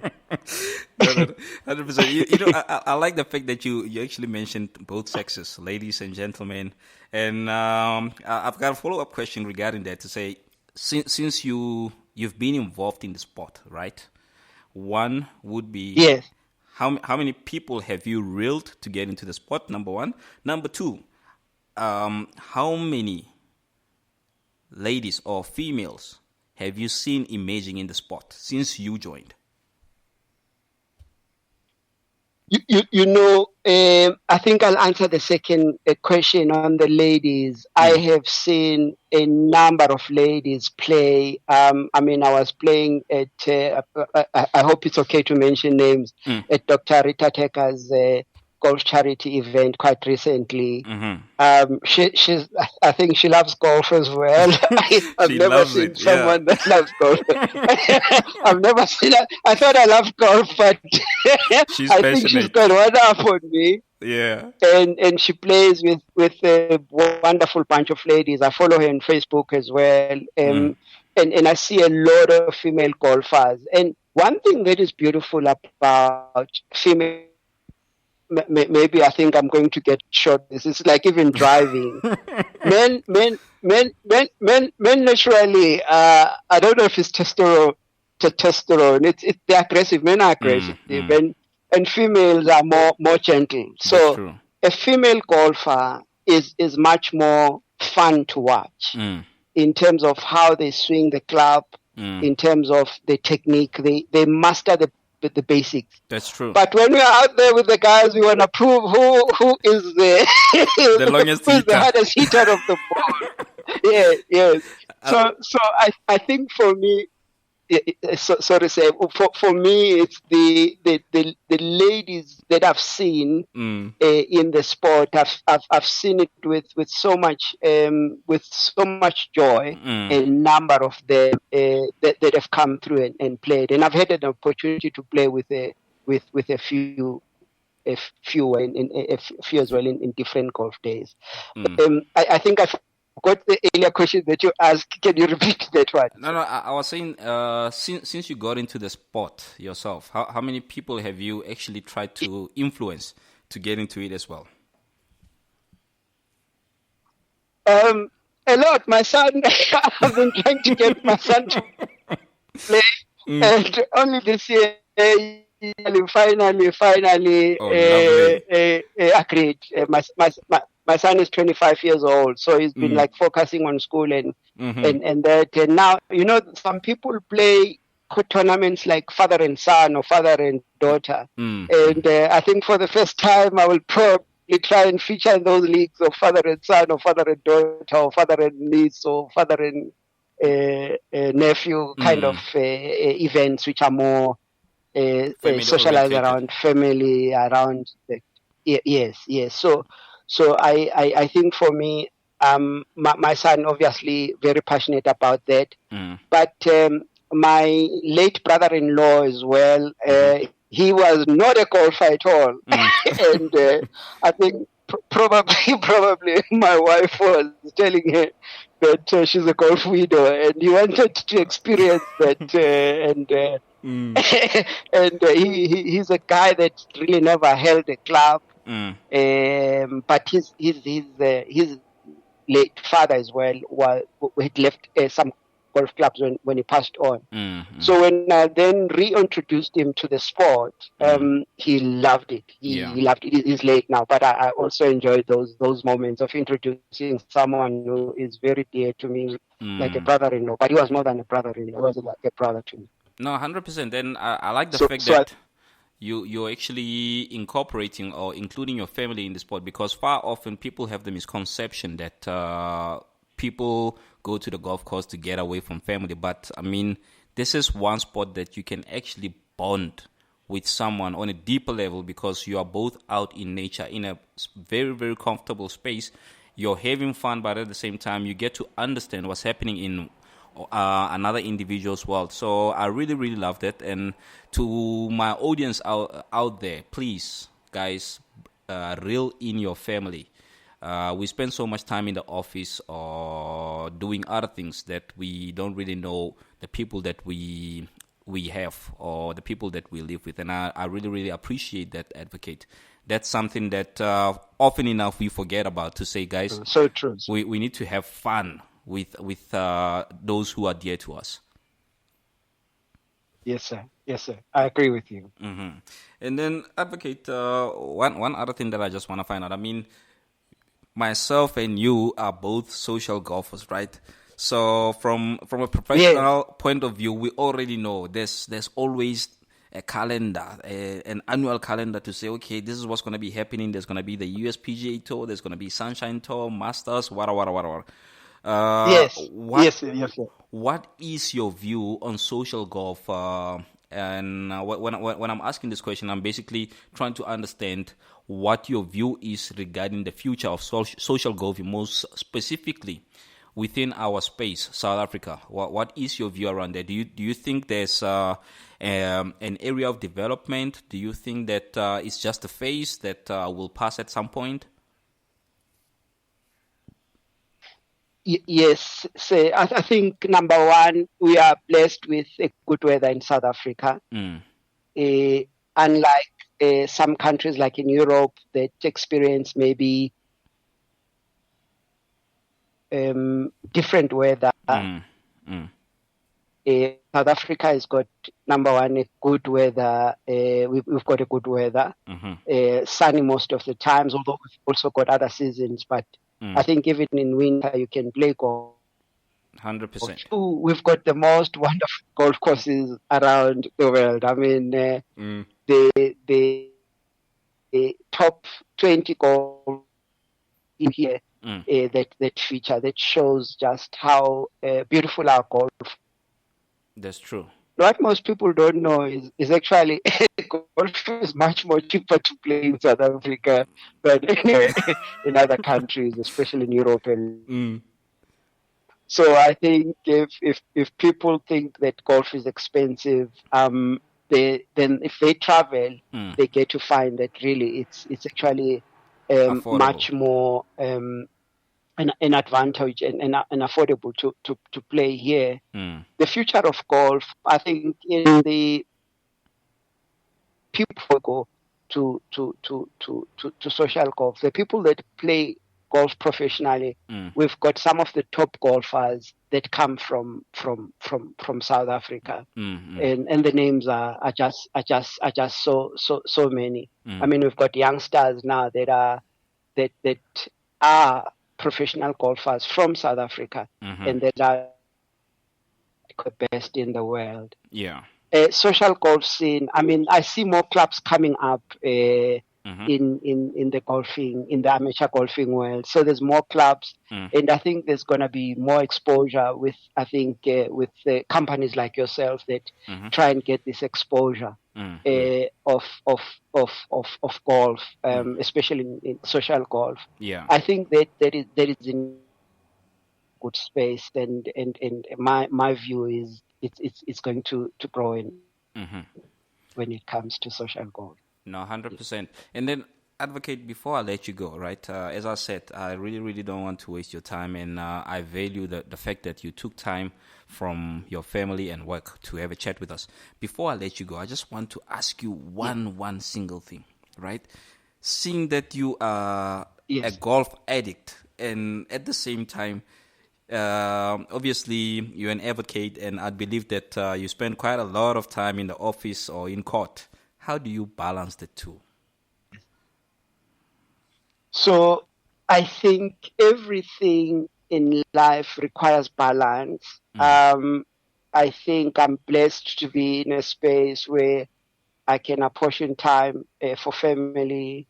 100%. I like the fact that you actually mentioned both sexes, ladies and gentlemen. And I've got a follow-up question regarding that to say, since you've been involved in the sport, right? One would be yes. How many people have you reeled to get into the sport? Number one. Number two, how many ladies or females have you seen emerging in the sport since you joined? I think I'll answer the second question on the ladies. I have seen a number of ladies play. I was playing at, I hope it's okay to mention names, at Dr. Rita Teka's golf charity event quite recently. I think she loves golf as well. I've never seen someone that loves golf. I've never seen her. I thought I loved golf, but I think she's got one up on me. Yeah. And she plays with a wonderful bunch of ladies. I follow her on Facebook as well. And I see a lot of female golfers. And one thing that is beautiful about female, maybe I think I'm going to get shot. This is like even driving. Men naturally, I don't know if it's testosterone. They're aggressive. Men are aggressive. And females are more gentle. So a female golfer is much more fun to watch in terms of how they swing the club, in terms of the technique. They master the basics. That's true. But when we're out there with the guys, we want to prove who is the longest who's the hardest hitter of the ball. Yes. So I think for me, so to say, for me, it's the ladies that I've seen in the sport. I've seen it with so much joy. A number of them that have come through and played, and I've had an opportunity to play with a few as well in different golf days. I think I got the earlier question that you asked. Can you repeat that one? No. I was saying, since you got into the sport yourself, how many people have you actually tried to influence to get into it as well? A lot. My son, I've been trying to get my son to play, and only this year, finally, agreed. My son is 25 years old, so he's been like focusing on school and that. And now, some people play tournaments like father and son or father and daughter. And I think for the first time, I will probably try and feature in those leagues of father and son or father and daughter or father and niece or father and nephew kind of events, which are more socialized around family, around yes. So I think for me, my son obviously very passionate about that. But my late brother-in-law as well, he was not a golfer at all. And I think probably my wife was telling her that she's a golf widow, and he wanted to experience that. And and he's a guy that really never held a club. But his late father as well had left some golf clubs when he passed on. So when I then reintroduced him to the sport, he loved it. He loved it. He's late now, but I also enjoyed those moments of introducing someone who is very dear to me, like a brother-in-law. But he was more than a brother-in-law. He was like a brother to me. No, 100%. Then I like the fact that you're actually incorporating or including your family in the sport, because far often people have the misconception that people go to the golf course to get away from family. But I mean, this is one sport that you can actually bond with someone on a deeper level, because you are both out in nature in a very, very comfortable space. You're having fun, but at the same time, you get to understand what's happening in another individual's world. So I really, really love that. And to my audience out there, please, guys, reel in your family. We spend so much time in the office or doing other things that we don't really know the people that we have or the people that we live with. And I really, really appreciate that, Advocate. That's something that often enough we forget about, to say, guys, so true. We need to have fun with those who are dear to us. Yes, sir. I agree with you. And then, Advocate, one other thing that I just want to find out. I mean, myself and you are both social golfers, right? So from a professional point of view, we already know there's always a calendar, an annual calendar to say, okay, this is what's going to be happening. There's going to be the USPGA Tour. There's going to be Sunshine Tour, Masters, whatever. Yes. What is your view on social golf? And when I'm asking this question, I'm basically trying to understand what your view is regarding the future of social golfing, most specifically within our space, South Africa. What is your view around that? Do you think there's an area of development? Do you think that it's just a phase that will pass at some point? Yes, so I think number one, we are blessed with good weather in South Africa. Unlike some countries like in Europe that experience maybe different weather. South Africa has got, number one, a good weather. We've got a good weather, sunny most of the times, although we've also got other seasons, but I think even in winter you can play golf. 100%. We've got the most wonderful golf courses around the world. I mean, the top 20 golf in here that feature, that shows just how beautiful our golf. That's true. What most people don't know is actually golf is much more cheaper to play in South Africa than in other countries, especially in Europe. So I think if people think that golf is expensive, then if they travel, they get to find that really it's actually much more an advantage and affordable to play here. The future of golf, I think, in the people who go to social golf, the people that play golf professionally, we've got some of the top golfers that come from South Africa, and the names are just so many. I mean, we've got youngsters now that are professional golfers from South Africa, and that are the best in the world. Yeah. Social golf scene, I mean, I see more clubs coming up in the golfing, in the amateur golfing world. So there's more clubs, and I think there's going to be more exposure with companies like yourself that try and get this exposure of golf, especially in social golf. Yeah, I think that is in good space, and my view is it's going to grow in when it comes to social golf. No, 100%. And then Advocate, before I let you go, right, as I said, I really, really don't want to waste your time, and I value the fact that you took time from your family and work to have a chat with us. Before I let you go, I just want to ask you one single thing, right? Seeing that you are a golf addict, and at the same time, obviously you're an advocate, and I believe that you spend quite a lot of time in the office or in court. How do you balance the two? So I think everything in life requires balance. I think I'm blessed to be in a space where I can apportion time for family,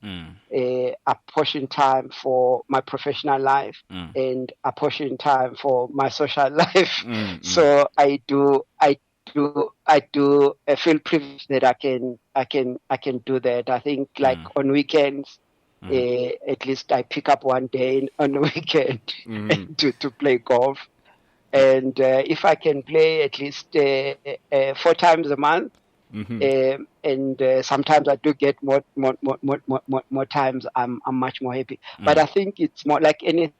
apportion time for my professional life, and apportion time for my social life. So I feel privileged that I can do that. I think on weekends, at least I pick up one day on the weekend to play golf. And if I can play at least 4 times a month, and sometimes I do get more times, I'm much more happy. But I think it's more like anything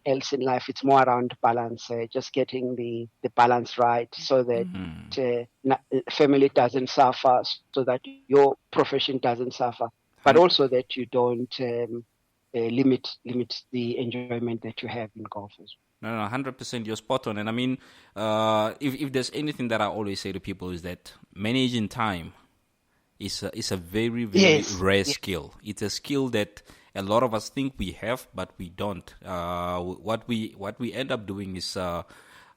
else in life. It's more around balance, just getting the balance right, so that family doesn't suffer, so that your profession doesn't suffer, but also that you don't limit the enjoyment that you have in golf as well. No, 100%, you're spot on. And I mean, if there's anything that I always say to people is that managing time is a very, very rare skill. It's a skill that a lot of us think we have, but we don't. What we end up doing is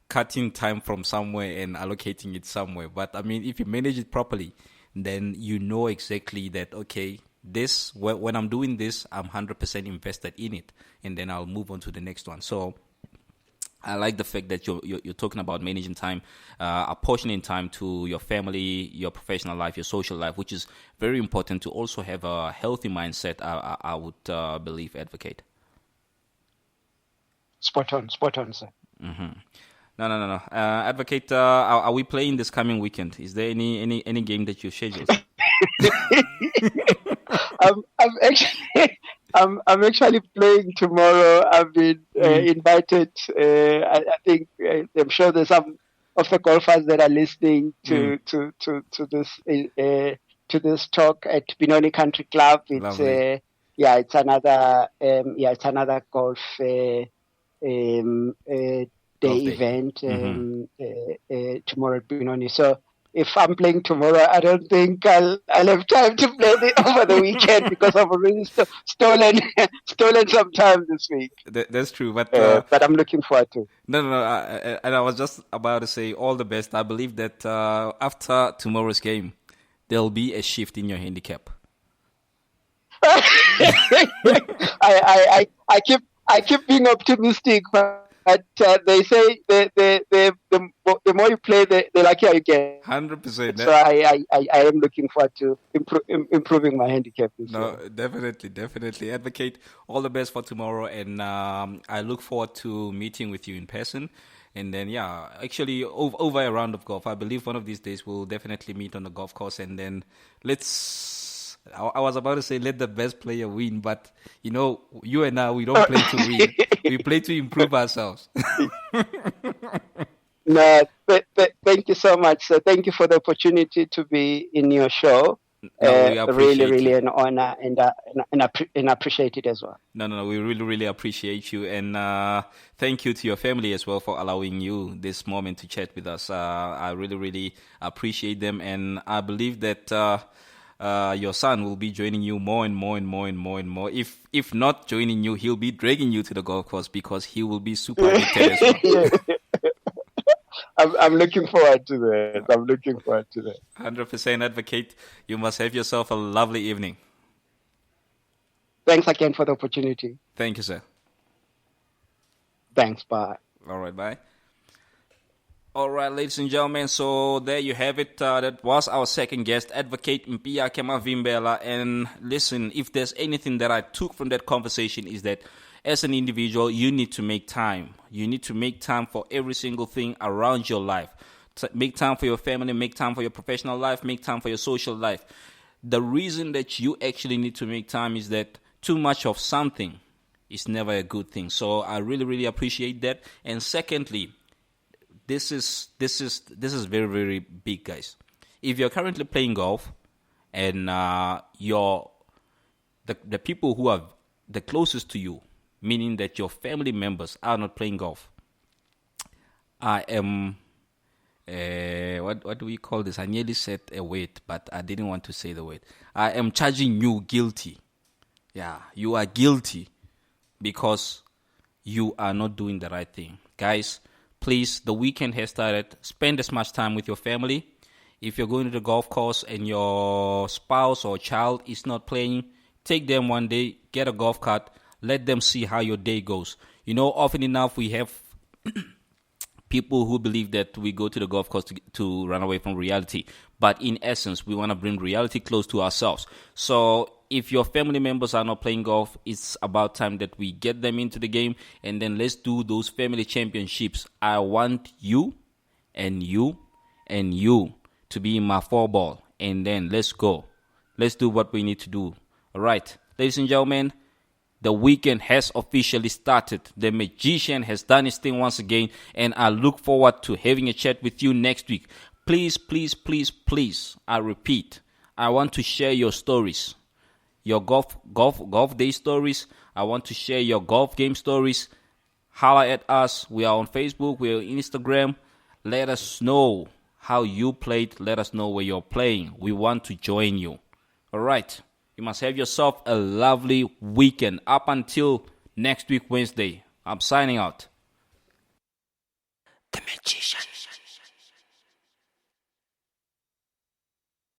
cutting time from somewhere and allocating it somewhere. But I mean, if you manage it properly, then you know exactly that, okay, this, when I'm doing this, I'm 100% invested in it, and then I'll move on to the next one. So I like the fact that you're talking about managing time, apportioning time to your family, your professional life, your social life, which is very important to also have a healthy mindset, I would believe, Advocate. Spot on, sir. Mm-hmm. No. Advocate, are we playing this coming weekend? Is there any game that you scheduled? I'm actually playing tomorrow. I've been invited. I think I'm sure there's some of the golfers that are listening to this talk at Benoni Country Club. It's it's another golf day event tomorrow at Benoni. So if I'm playing tomorrow, I don't think I'll have time to play over the weekend, because I've already stolen some time this week. That's true, but I'm looking forward to it. No. And I was just about to say all the best. I believe that after tomorrow's game, there'll be a shift in your handicap. I keep being optimistic, but they say the more you play, the luckier you get. 100%. So I am looking forward to improving my handicap. Definitely. Advocate, all the best for tomorrow, and I look forward to meeting with you in person. And then, actually, over a round of golf. I believe one of these days we'll definitely meet on the golf course, and then I was about to say let the best player win, but you and I, we don't play to win. We play to improve ourselves. No, thank you so much. So thank you for the opportunity to be in your show. Really an honor, and appreciate it as well. No, we really appreciate you, and thank you to your family as well for allowing you this moment to chat with us. I really appreciate them, and I believe that your son will be joining you more and more. If not joining you, he'll be dragging you to the golf course, because he will be super addicted as well. I'm looking forward to that. 100% Advocate. You must have yourself a lovely evening. Thanks again for the opportunity. Thank you, sir. Thanks. Bye. All right, bye. All right, ladies and gentlemen, so there you have it. That was our second guest, Advocate Mpia Kemavimbela. And listen, if there's anything that I took from that conversation, is that as an individual, you need to make time. You need to make time for every single thing around your life. Make time for your family, make time for your professional life, make time for your social life. the reason that you actually need to make time is that too much of something is never a good thing. So I really, really appreciate that. And secondly, this is very, very big, guys. If you're currently playing golf and the people who are the closest to you, meaning that your family members are not playing golf, I am what do we call this? I nearly said a word, but I didn't want to say the word. I am charging you guilty. Yeah, you are guilty because you are not doing the right thing. Guys, please, the weekend has started. Spend as much time with your family. If you're going to the golf course and your spouse or child is not playing, take them one day, get a golf cart, let them see how your day goes. You know, often enough we have people who believe that we go to the golf course to run away from reality. But in essence, we want to bring reality close to ourselves. So if your family members are not playing golf, it's about time that we get them into the game, and then let's do those family championships. I want you and you and you to be in my 4-ball, and then let's go. Let's do what we need to do. All right, ladies and gentlemen, the weekend has officially started. The Magician has done his thing once again, and I look forward to having a chat with you next week. Please, please, please, please, I repeat, I want to share your stories, your golf day stories. I want to share your golf game stories. Holla at us. We are on Facebook. We are on Instagram. Let us know how you played. Let us know where you're playing. We want to join you. All right. You must have yourself a lovely weekend. Up until next week, Wednesday. I'm signing out. The Magician.